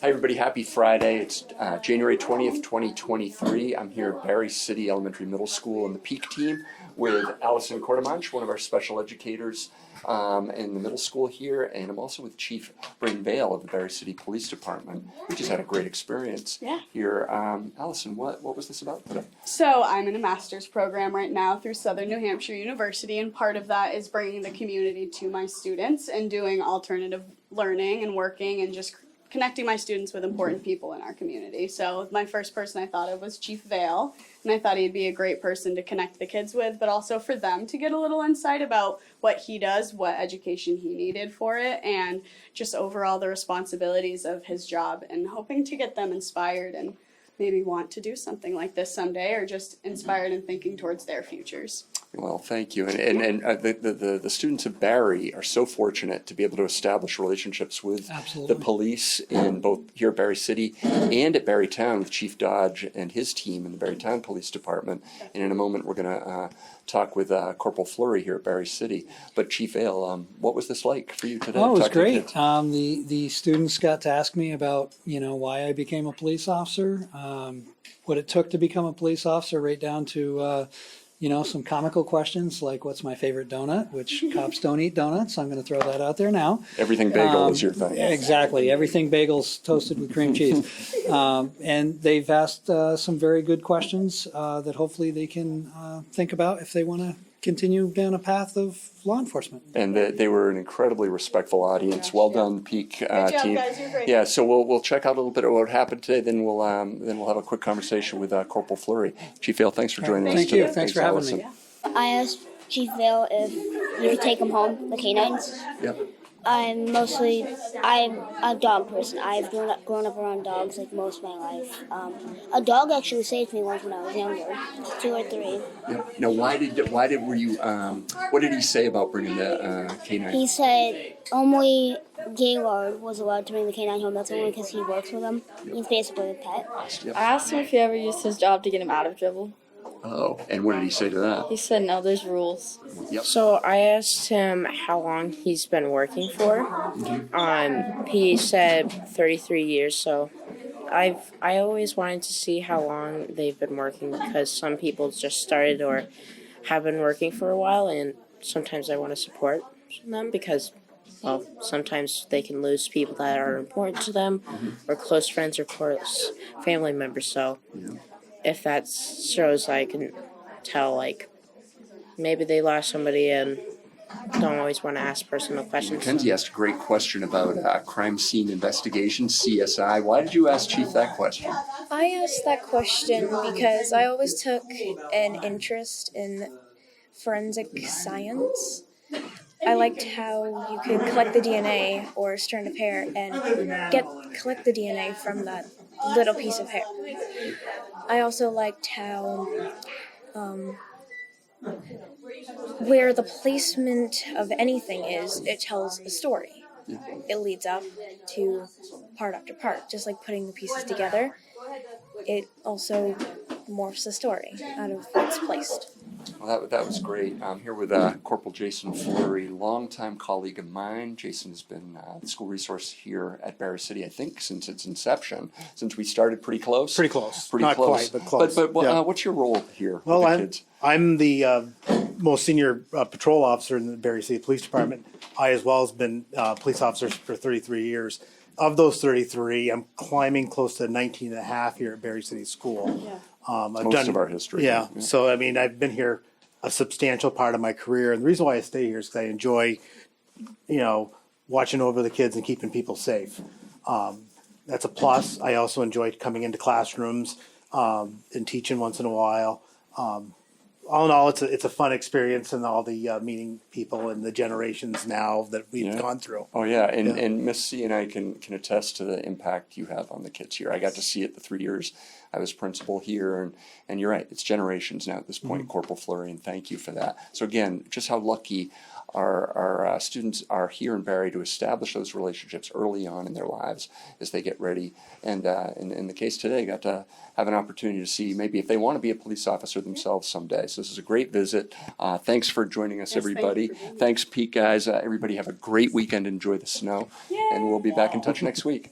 Hi everybody, happy Friday. It's January 20th, 2023. I'm here at Barre City Elementary Middle School in the Peak team with Allison Courtemanche, one of our special educators in the middle school here, and I'm also with Chief Vail of the Barre City Police Department. We just had a great experience here. Allison, what was this about today? So I'm in a master's program right now through Southern New Hampshire University, and part of that is bringing the community to my students and doing alternative learning and working and just connecting my students with important people in our community. So my first person I thought of was Chief Vail, and I thought he'd be a great person to connect the kids with, but also for them to get a little insight about what he does, what education he needed for it, and just overall the responsibilities of his job, and hoping to get them inspired and maybe want to do something like this someday, or just inspired and thinking towards their futures. Well, thank you. And the students of Barre are so fortunate to be able to establish relationships with the police in both here at Barre City and at Barre Town with Chief Dodge and his team in the Barre Town Police Department. And in a moment, we're going to talk with Corporal Fleury here at Barre City. But Chief Vail, what was this like for you today? Oh, it was great. The students got to ask me about, why I became a police officer, what it took to become a police officer, right down to some comical questions like what's my favorite donut, which cops don't eat donuts. I'm going to throw that out there now. Everything bagel is your thing. Exactly. Everything bagels toasted with cream cheese. And they've asked some very good questions that hopefully they can think about if they want to continue down a path of law enforcement. And they were an incredibly respectful audience. Well done, Peak Good job, team. guys. You're great. Yeah, so we'll check out a little bit of what happened today. Then we'll have a quick conversation with Corporal Fleury. Chief Vail, thanks for joining us Thank today. you. Thanks for having Allison. me. I asked Chief Vail if you could take them home, the canines. Yep. I'm a dog person. I've grown up around dogs like most of my life. A dog actually saved me once when I was younger, 2 or 3. Yep. Now, what did he say about bringing the canine? He said only Gaylord was allowed to bring the canine home. That's only because he works with him. He's basically a pet. Yep. I asked him if he ever used his job to get him out of trouble. Oh, and what did he say to that? He said no, there's rules. Yep. So I asked him how long he's been working for. He said 33 years. So I always wanted to see how long they've been working, because some people just started or have been working for a while, and sometimes I want to support them because, well, sometimes they can lose people that are important to them, or close friends or close family members. So if that shows, I can tell, like, maybe they lost somebody and don't always want to ask personal questions. Mackenzie asked a great question about crime scene investigation, CSI. Why did you ask Chief that question? I asked that question because I always took an interest in forensic science. I liked how you could collect the DNA or a strand of hair and collect the DNA from that little piece of hair. I also liked how where the placement of anything is, it tells a story. It leads up to part after part, just like putting the pieces together. It also morphs the story out of what's placed. Well, that was great. I'm here with Corporal Jason Fleury, longtime colleague of mine. Jason has been the school resource here at Barre City, I think, since its inception, since we started pretty close. Pretty close. Pretty Not close. quite, but close. But Yeah. what's your role here Well, with the kids? I'm the most senior patrol officer in the Barre City Police Department. I, as well, has been police officer for 33 years. Of those 33, I'm climbing close to 19 and a half here at Barre City School. Most of our history. Yeah. So, I mean, I've been here a substantial part of my career. And the reason why I stay here is because I enjoy, watching over the kids and keeping people safe. That's a plus. I also enjoy coming into classrooms and teaching once in a while. All in all, it's a fun experience, and all the meeting people and the generations now that we've gone through. Oh yeah, and Miss C and I can attest to the impact you have on the kids here. I got to see it the 3 years I was principal here, and you're right, it's generations now at this point, Corporal Fleury, and thank you for that. So again, just how lucky our students are here in Barre to establish those relationships early on in their lives as they get ready. And in the case today, got to have an opportunity to see maybe if they want to be a police officer themselves someday. So this is a great visit. Thanks for joining us, everybody. Thanks, Pete, guys. Everybody have a great weekend. Enjoy the snow. And we'll be back in touch next week.